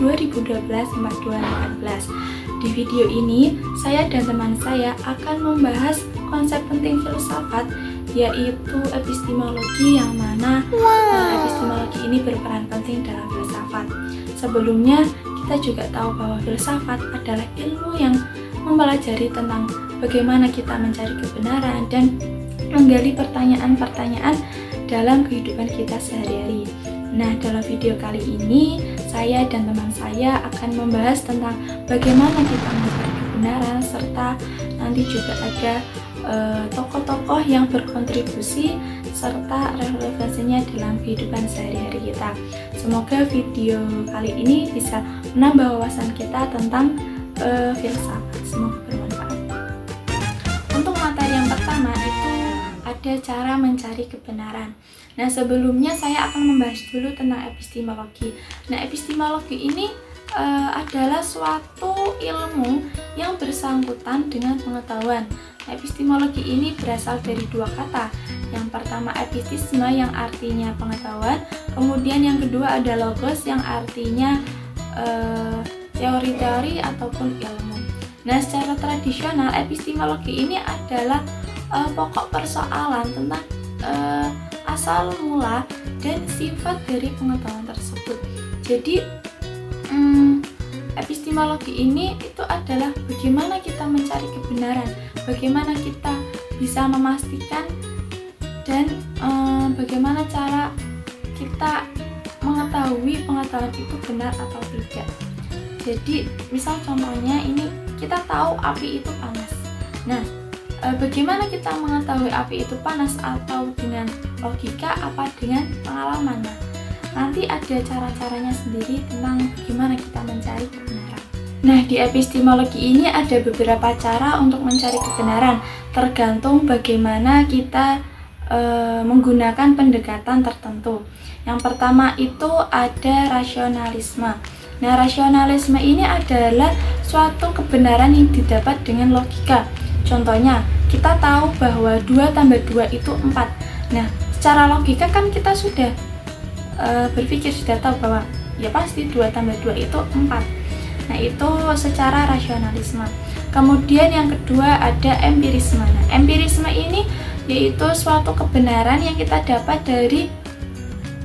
2012-2014. Di video ini, saya dan teman saya akan membahas konsep penting filsafat, yaitu epistemologi, yang mana epistemologi ini berperan penting dalam filsafat. Sebelumnya, kita juga tahu bahwa filsafat adalah ilmu yang mempelajari tentang bagaimana kita mencari kebenaran dan menggali pertanyaan-pertanyaan dalam kehidupan kita sehari-hari. Nah, dalam video kali ini, saya dan teman saya akan membahas tentang bagaimana kita mencari kebenaran, serta nanti juga ada tokoh-tokoh yang berkontribusi serta relevansinya dalam kehidupan sehari-hari kita. Semoga video kali ini bisa menambah wawasan kita tentang filsafat. Semoga bermanfaat. Untuk materi yang pertama itu ada cara mencari kebenaran. Nah, sebelumnya saya akan membahas dulu tentang epistemologi. Nah, epistemologi ini adalah suatu ilmu yang bersangkutan dengan pengetahuan. Epistemologi ini berasal dari dua kata. Yang pertama epistisme yang artinya pengetahuan, kemudian yang kedua ada logos yang artinya teori-teori ataupun ilmu. Nah, secara tradisional epistemologi ini adalah pokok persoalan tentang asal mula dan sifat dari pengetahuan tersebut. Jadi epistemologi ini itu adalah bagaimana kita mencari kebenaran, bagaimana kita bisa memastikan dan bagaimana cara kita mengetahui pengetahuan itu benar atau tidak. Jadi misal contohnya ini kita tahu api itu panas. Nah, bagaimana kita mengetahui api itu panas, atau dengan logika apa dengan pengalaman? Nanti ada cara-caranya sendiri tentang bagaimana kita mencari kebenaran. Nah, di epistemologi ini ada beberapa cara untuk mencari kebenaran, tergantung bagaimana kita menggunakan pendekatan tertentu. Yang pertama itu ada rasionalisme. Nah, rasionalisme ini adalah suatu kebenaran yang didapat dengan logika. Contohnya, kita tahu bahwa 2 tambah 2 itu 4. Nah, secara logika kan kita sudah berpikir, sudah tahu bahwa ya pasti 2 tambah 2 itu 4. Nah, itu secara rasionalisme. Kemudian yang kedua ada empirisme. Nah, empirisme ini yaitu suatu kebenaran yang kita dapat dari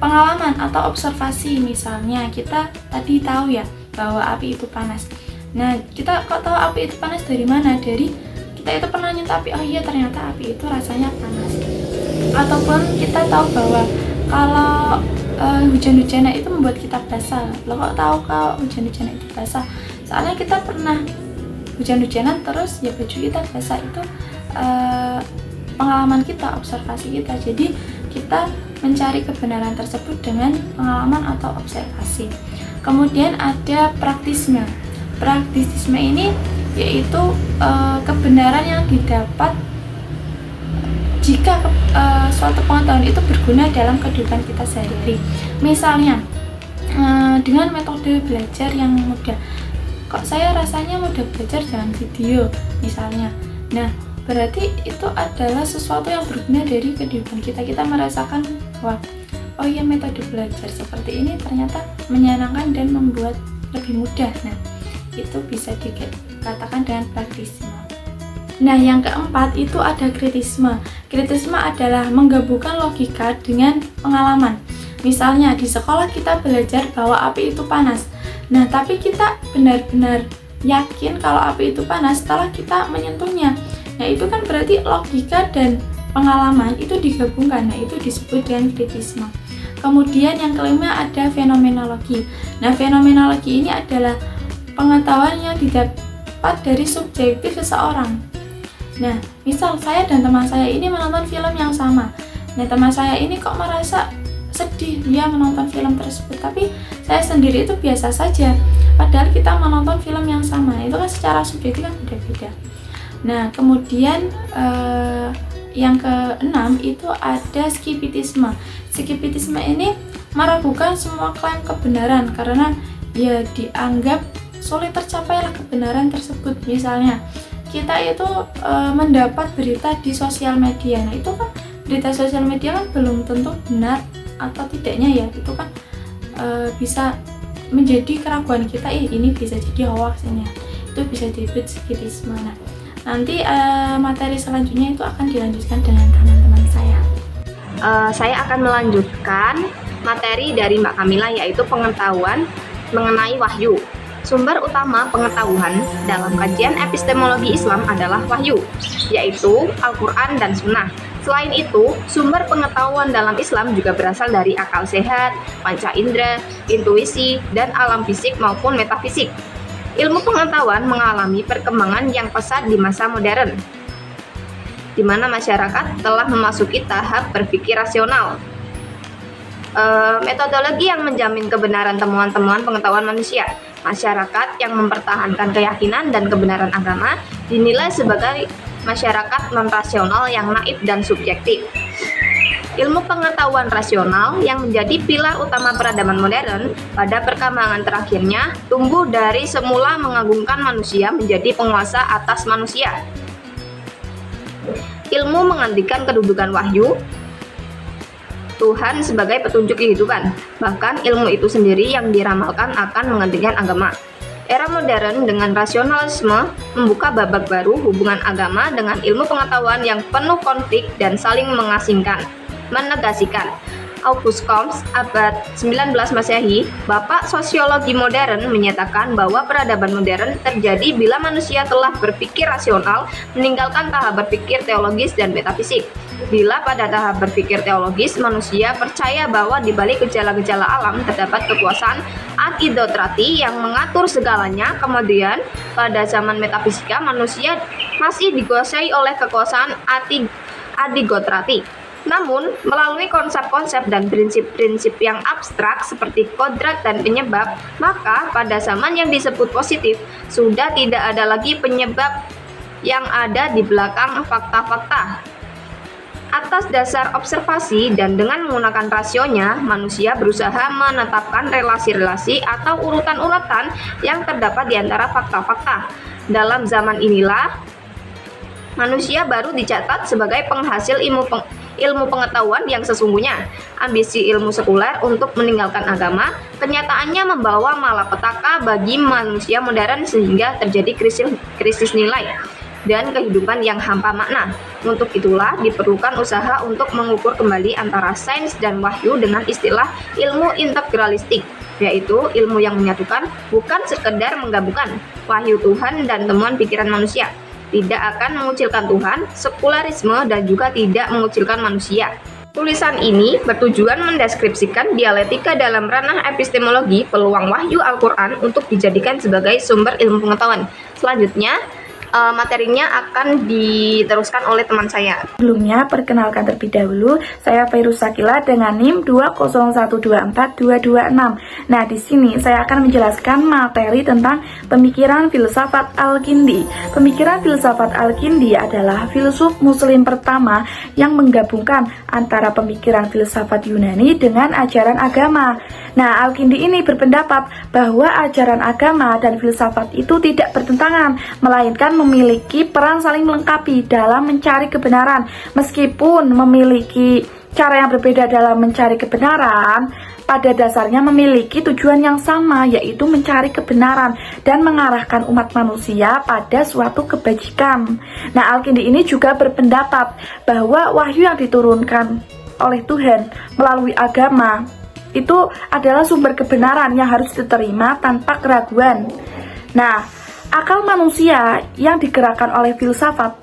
pengalaman atau observasi. Misalnya kita tadi tahu ya bahwa api itu panas. Nah, kita kok tahu api itu panas dari mana? Dari kita itu pernah nyentuh api, oh iya ternyata api itu rasanya panas. Ataupun kita tahu bahwa kalau hujan-hujanan itu membuat kita basah. Lo kok tahu kalau hujan-hujanan itu basah? Soalnya kita pernah hujan-hujanan terus ya baju kita basah. Itu pengalaman kita, observasi kita. Jadi kita mencari kebenaran tersebut dengan pengalaman atau observasi. Kemudian ada praktisme. Praktisme ini yaitu kebenaran yang didapat jika suatu pengetahuan itu berguna dalam kehidupan kita sehari-hari. Misalnya dengan metode belajar yang mudah. Kok saya rasanya mudah belajar dengan video misalnya. Nah, berarti itu adalah sesuatu yang berguna dari kehidupan kita. Kita merasakan wah, oh iya metode belajar seperti ini ternyata menyenangkan dan membuat lebih mudah. Nah, itu bisa dikatakan dengan praktisme. Nah, yang keempat itu ada kritisme. Kritisme adalah menggabungkan logika dengan pengalaman. Misalnya di sekolah kita belajar bahwa api itu panas. Nah, tapi kita benar-benar yakin kalau api itu panas setelah kita menyentuhnya. Nah, itu kan berarti logika dan pengalaman itu digabungkan. Nah, itu disebut dengan kritisme. Kemudian yang kelima ada fenomenologi. Nah, fenomenologi ini adalah pengetahuan yang didapat dari subjektif seseorang. Nah, misal saya dan teman saya ini menonton film yang sama. Nah, teman saya ini kok merasa sedih dia menonton film tersebut, tapi saya sendiri itu biasa saja. Padahal kita menonton film yang sama. Itu kan secara subjektif kan beda-beda. Nah, kemudian yang keenam itu ada skipitisme. Skipitisme ini meragukan semua klaim kebenaran karena ya dianggap sulit tercapailah kebenaran tersebut. Misalnya kita itu mendapat berita di sosial media. Nah, itu kan berita sosial media kan belum tentu benar atau tidaknya ya. Itu kan bisa menjadi keraguan kita, ini bisa jadi hoax ini, itu bisa disebut psikisme. Nah, nanti materi selanjutnya itu akan dilanjutkan dengan teman-teman saya. Saya akan melanjutkan materi dari Mbak Kamila, yaitu pengetahuan mengenai wahyu. Sumber utama pengetahuan dalam kajian epistemologi Islam adalah wahyu, yaitu Al-Quran dan Sunnah. Selain itu, sumber pengetahuan dalam Islam juga berasal dari akal sehat, panca indera, intuisi, dan alam fisik maupun metafisik. Ilmu pengetahuan mengalami perkembangan yang pesat di masa modern, di mana masyarakat telah memasuki tahap berpikir rasional. Metodologi yang menjamin kebenaran temuan-temuan pengetahuan manusia. Masyarakat yang mempertahankan keyakinan dan kebenaran agama dinilai sebagai masyarakat non-rasional yang naif dan subjektif. Ilmu pengetahuan rasional yang menjadi pilar utama peradaban modern pada perkembangan terakhirnya tumbuh dari semula mengagungkan manusia menjadi penguasa atas manusia. Ilmu menggantikan kedudukan wahyu Tuhan sebagai petunjuk kehidupan. Bahkan ilmu itu sendiri yang diramalkan akan menggantikan agama. Era modern dengan rasionalisme membuka babak baru hubungan agama dengan ilmu pengetahuan yang penuh konflik dan saling mengasingkan, menegaskan. Auguste Comte, abad 19 Masehi, bapak sosiologi modern, menyatakan bahwa peradaban modern terjadi bila manusia telah berpikir rasional, meninggalkan tahap berpikir teologis dan metafisik. Bila pada tahap berpikir teologis, manusia percaya bahwa di balik gejala-gejala alam terdapat kekuasaan adidotrati yang mengatur segalanya, kemudian pada zaman metafisika manusia masih dikuasai oleh kekuasaan adigotrati. Namun, melalui konsep-konsep dan prinsip-prinsip yang abstrak seperti kodrat dan penyebab, maka pada zaman yang disebut positif, sudah tidak ada lagi penyebab yang ada di belakang fakta-fakta. Atas dasar observasi dan dengan menggunakan rasionya, manusia berusaha menetapkan relasi-relasi atau urutan-urutan yang terdapat di antara fakta-fakta. Dalam zaman inilah, manusia baru dicatat sebagai penghasil ilmu pengetahuan yang sesungguhnya. Ambisi ilmu sekuler untuk meninggalkan agama kenyataannya membawa malapetaka bagi manusia modern sehingga terjadi krisis nilai dan kehidupan yang hampa makna. Untuk itulah diperlukan usaha untuk mengukur kembali antara sains dan wahyu dengan istilah ilmu integralistik, yaitu ilmu yang menyatukan, bukan sekedar menggabungkan wahyu Tuhan dan temuan pikiran manusia. Tidak akan mengucilkan Tuhan, sekularisme, dan juga tidak mengucilkan manusia. Tulisan ini bertujuan mendeskripsikan dialektika dalam ranah epistemologi peluang wahyu Al-Quran untuk dijadikan sebagai sumber ilmu pengetahuan. Selanjutnya, materinya akan diteruskan oleh teman saya. Sebelumnya, perkenalkan terlebih dahulu, saya Fairuz Sakila dengan NIM 201242226. Nah, di sini saya akan menjelaskan materi tentang pemikiran filsafat Al-Kindi. Pemikiran filsafat Al-Kindi adalah filsuf muslim pertama yang menggabungkan antara pemikiran filsafat Yunani dengan ajaran agama. Nah, Al-Kindi ini berpendapat bahwa ajaran agama dan filsafat itu tidak bertentangan, melainkan memiliki peran saling melengkapi dalam mencari kebenaran. Meskipun memiliki cara yang berbeda dalam mencari kebenaran, pada dasarnya memiliki tujuan yang sama, yaitu mencari kebenaran dan mengarahkan umat manusia pada suatu kebajikan. Nah, Al-Kindi ini juga berpendapat bahwa wahyu yang diturunkan oleh Tuhan melalui agama itu adalah sumber kebenaran yang harus diterima tanpa keraguan. Nah, akal manusia yang digerakkan oleh filsafat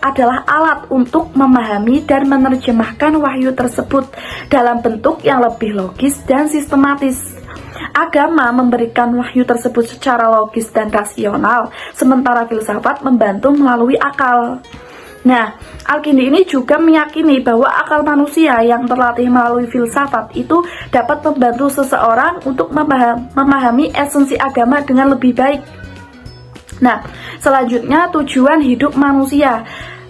adalah alat untuk memahami dan menerjemahkan wahyu tersebut dalam bentuk yang lebih logis dan sistematis. Agama memberikan wahyu tersebut secara logis dan rasional, sementara filsafat membantu melalui akal. Nah, Al-Kindi ini juga meyakini bahwa akal manusia yang terlatih melalui filsafat itu dapat membantu seseorang untuk memahami esensi agama dengan lebih baik. Nah, selanjutnya tujuan hidup manusia.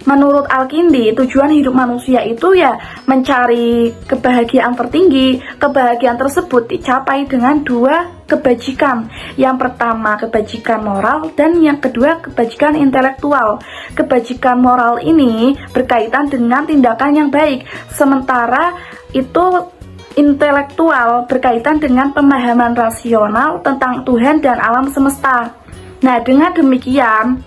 Menurut Al-Kindi, tujuan hidup manusia itu ya mencari kebahagiaan tertinggi. Kebahagiaan tersebut dicapai dengan dua kebajikan. Yang pertama kebajikan moral dan yang kedua kebajikan intelektual. Kebajikan moral ini berkaitan dengan tindakan yang baik. Sementara itu intelektual berkaitan dengan pemahaman rasional tentang Tuhan dan alam semesta. Nah, dengan demikian,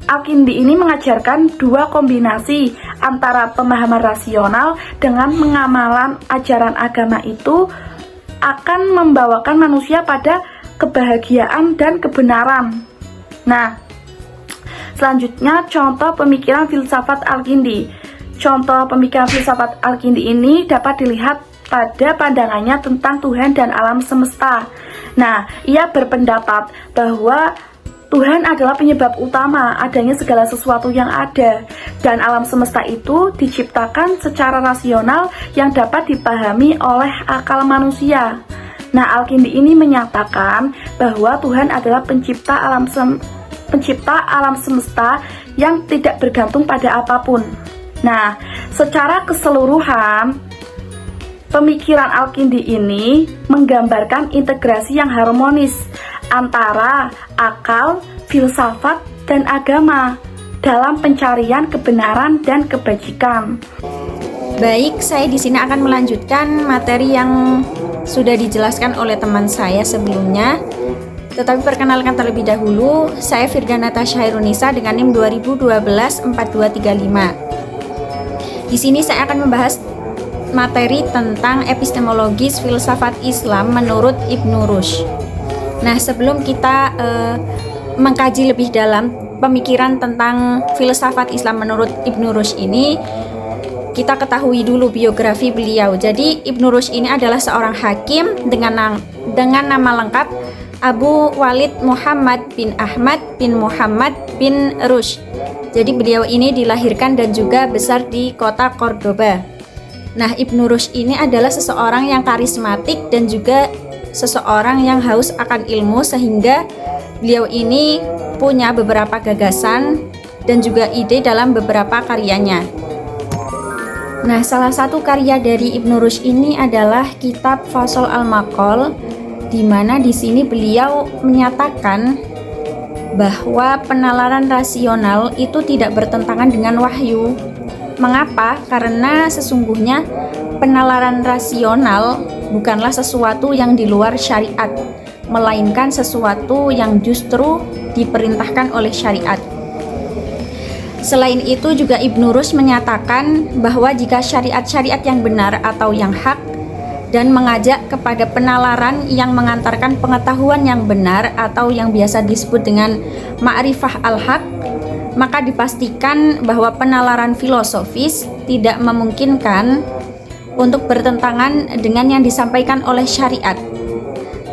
Al-Kindi ini mengajarkan dua kombinasi antara pemahaman rasional dengan pengamalan ajaran agama itu akan membawakan manusia pada kebahagiaan dan kebenaran. Nah, selanjutnya contoh pemikiran filsafat Al-Kindi. Contoh pemikiran filsafat Al-Kindi ini dapat dilihat pada pandangannya tentang Tuhan dan alam semesta. Nah, ia berpendapat bahwa Tuhan adalah penyebab utama adanya segala sesuatu yang ada, dan alam semesta itu diciptakan secara rasional yang dapat dipahami oleh akal manusia. Nah, Al-Kindi ini menyatakan bahwa Tuhan adalah pencipta alam semesta yang tidak bergantung pada apapun. Nah, secara keseluruhan, pemikiran Al-Kindi ini menggambarkan integrasi yang harmonis antara akal, filsafat, dan agama dalam pencarian kebenaran dan kebajikan. Baik, saya di sini akan melanjutkan materi yang sudah dijelaskan oleh teman saya sebelumnya. Tetapi perkenalkan terlebih dahulu, saya Firdanata Syairunisa dengan NIM 2012-4235. Di sini saya akan membahas materi tentang epistemologis filsafat Islam menurut Ibnu Rushd. Nah, sebelum kita mengkaji lebih dalam pemikiran tentang filsafat Islam menurut Ibnu Rushd ini, kita ketahui dulu biografi beliau. Jadi Ibnu Rushd ini adalah seorang hakim dengan nama lengkap Abu Walid Muhammad bin Ahmad bin Muhammad bin Rushd. Jadi beliau ini dilahirkan dan juga besar di kota Cordoba. Nah, Ibnu Rushd ini adalah seseorang yang karismatik dan juga seseorang yang haus akan ilmu, sehingga beliau ini punya beberapa gagasan dan juga ide dalam beberapa karyanya. Nah, salah satu karya dari Ibnu Rushd ini adalah kitab Fasl al-Maqal, di mana di sini beliau menyatakan bahwa penalaran rasional itu tidak bertentangan dengan wahyu. Mengapa? Karena sesungguhnya penalaran rasional bukanlah sesuatu yang di luar syariat, melainkan sesuatu yang justru diperintahkan oleh syariat. Selain itu juga Ibnu Rushd menyatakan bahwa jika syariat-syariat yang benar atau yang hak dan mengajak kepada penalaran yang mengantarkan pengetahuan yang benar atau yang biasa disebut dengan ma'rifah al-haq, maka dipastikan bahwa penalaran filosofis tidak memungkinkan untuk bertentangan dengan yang disampaikan oleh syariat.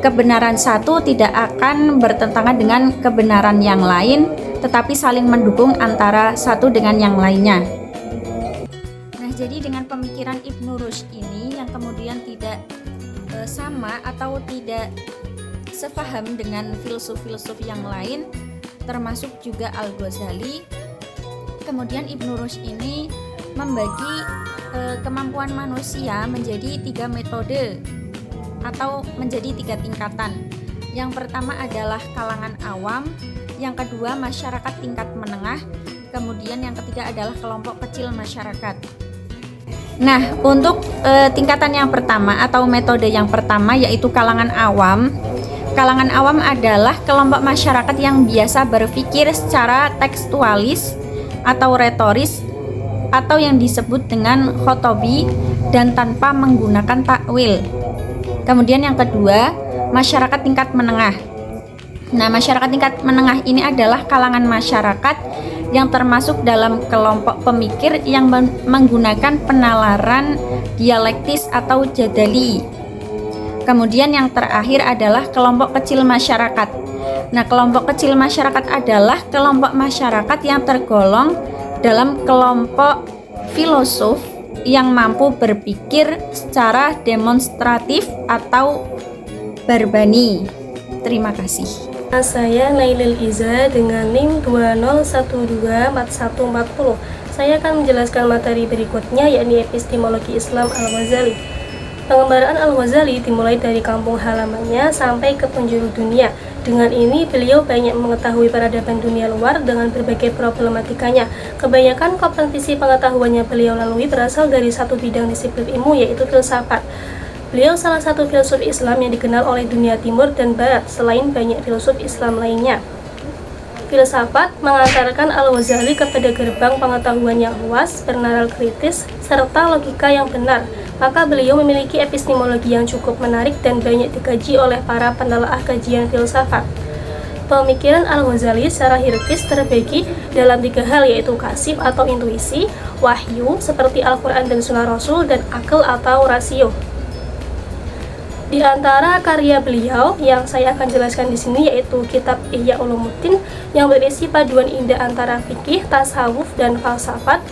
Kebenaran satu tidak akan bertentangan dengan kebenaran yang lain, tetapi saling mendukung antara satu dengan yang lainnya. Nah, jadi dengan pemikiran Ibnu Rushd ini yang kemudian tidak sama atau tidak sepaham dengan filsuf-filsuf yang lain, termasuk juga Al-Ghazali, kemudian Ibnu Rushd ini membagi kemampuan manusia menjadi 3 metode atau menjadi 3 tingkatan. Yang pertama adalah kalangan awam, yang kedua masyarakat tingkat menengah, kemudian yang ketiga adalah kelompok kecil masyarakat. Nah, untuk tingkatan yang pertama atau metode yang pertama yaitu kalangan awam. Kalangan awam adalah kelompok masyarakat yang biasa berpikir secara tekstualis atau retoris atau yang disebut dengan khotobi dan tanpa menggunakan takwil. Kemudian yang kedua, masyarakat tingkat menengah. Nah, masyarakat tingkat menengah ini adalah kalangan masyarakat yang termasuk dalam kelompok pemikir yang menggunakan penalaran dialektis atau jadali. Kemudian yang terakhir adalah kelompok kecil masyarakat. Nah, kelompok kecil masyarakat adalah kelompok masyarakat yang tergolong dalam kelompok filosof yang mampu berpikir secara demonstratif atau barbani. Terima kasih. Saya Nailil Iza dengan NIM 20124140. Saya akan menjelaskan materi berikutnya, yakni epistemologi Islam Al-Ghazali. Pengembaraan Al-Ghazali dimulai dari kampung halamannya sampai ke penjuru dunia. Dengan ini, beliau banyak mengetahui peradaban dunia luar dengan berbagai problematikanya. Kebanyakan kompetisi pengetahuannya beliau lalui berasal dari satu bidang disiplin ilmu, yaitu filsafat. Beliau salah satu filsuf Islam yang dikenal oleh dunia timur dan barat selain banyak filsuf Islam lainnya. Filsafat mengantarkan Al-Ghazali kepada gerbang pengetahuan yang luas, bernalar kritis, serta logika yang benar. Maka beliau memiliki epistemologi yang cukup menarik dan banyak dikaji oleh para penelaah kajian filsafat. Pemikiran Al-Ghazali secara hierarkis terbagi dalam 3 hal, yaitu kasif atau intuisi, wahyu seperti Al-Quran dan Sunnah Rasul, dan akal atau rasio. Di antara karya beliau yang saya akan jelaskan di sini yaitu kitab Ihya Ulumuddin yang berisi paduan indah antara fikih, tasawuf, dan falsafat.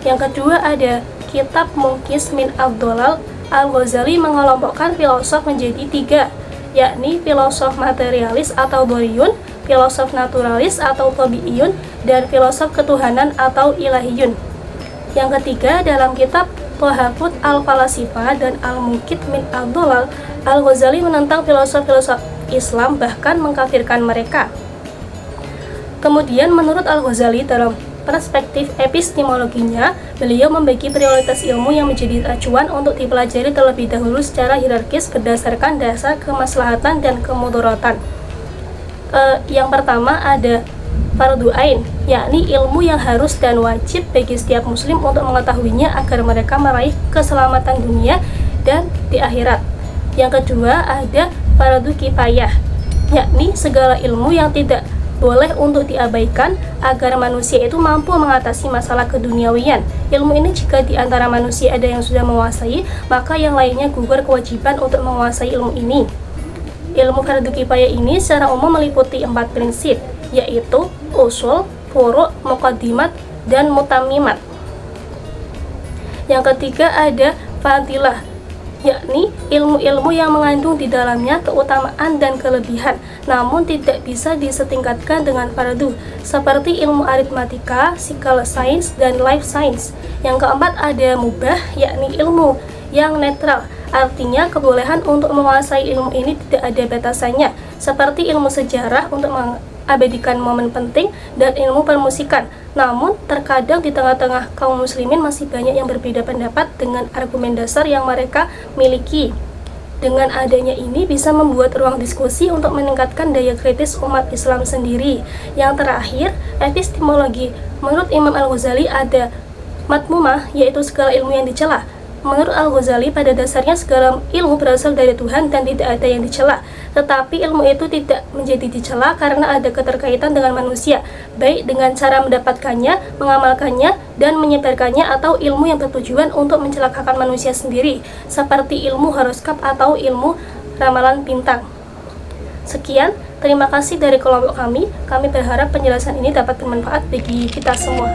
Yang kedua ada kitab Muqis min ad-Dhalal. Al-Ghazali mengelompokkan filosof menjadi 3, yakni filosof materialis atau dhariyun, filosof naturalis atau tabi'iyun, dan filosof ketuhanan atau ilahiyun. Yang ketiga dalam kitab Tahafut al-Falasifah dan Al-Muqit min ad-Dhalal, Al-Ghazali menentang filosof-filosof Islam, bahkan mengkafirkan mereka. Kemudian menurut Al-Ghazali dalam perspektif epistemologinya, beliau membagi prioritas ilmu yang menjadi acuan untuk dipelajari terlebih dahulu secara hierarkis berdasarkan dasar kemaslahatan dan kemudaratan. Yang pertama ada fardu ain, yakni ilmu yang harus dan wajib bagi setiap muslim untuk mengetahuinya agar mereka meraih keselamatan dunia dan di akhirat. Yang kedua ada fardu kifayah, yakni segala ilmu yang tidak boleh untuk diabaikan agar manusia itu mampu mengatasi masalah keduniawian. Ilmu ini jika di antara manusia ada yang sudah menguasai, maka yang lainnya gugur kewajiban untuk menguasai ilmu ini. Ilmu fardu kifayah ini secara umum meliputi 4 prinsip, yaitu usul, furu', muqaddimat, dan mutammimat. Yang ketiga ada fadilah, yakni ilmu-ilmu yang mengandung di dalamnya keutamaan dan kelebihan, namun tidak bisa disetingkatkan dengan fardu, seperti ilmu aritmatika, physical science, dan life science. Yang keempat ada mubah, yakni ilmu yang netral, artinya kebolehan untuk menguasai ilmu ini tidak ada batasannya, seperti ilmu sejarah untuk mengabadikan momen penting dan ilmu permusikan. Namun, terkadang di tengah-tengah kaum muslimin masih banyak yang berbeda pendapat dengan argumen dasar yang mereka miliki. Dengan adanya ini bisa membuat ruang diskusi untuk meningkatkan daya kritis umat Islam sendiri. Yang terakhir, epistemologi. Menurut Imam Al-Ghazali ada matmumah, yaitu segala ilmu yang dicela. Menurut Al-Ghazali, pada dasarnya segala ilmu berasal dari Tuhan dan tidak ada yang dicela. Tetapi ilmu itu tidak menjadi dicela karena ada keterkaitan dengan manusia, baik dengan cara mendapatkannya, mengamalkannya, dan menyebarkannya, atau ilmu yang bertujuan untuk mencelakakan manusia sendiri, seperti ilmu horoskop atau ilmu ramalan bintang. Sekian, terima kasih dari kelompok kami. Kami berharap penjelasan ini dapat bermanfaat bagi kita semua.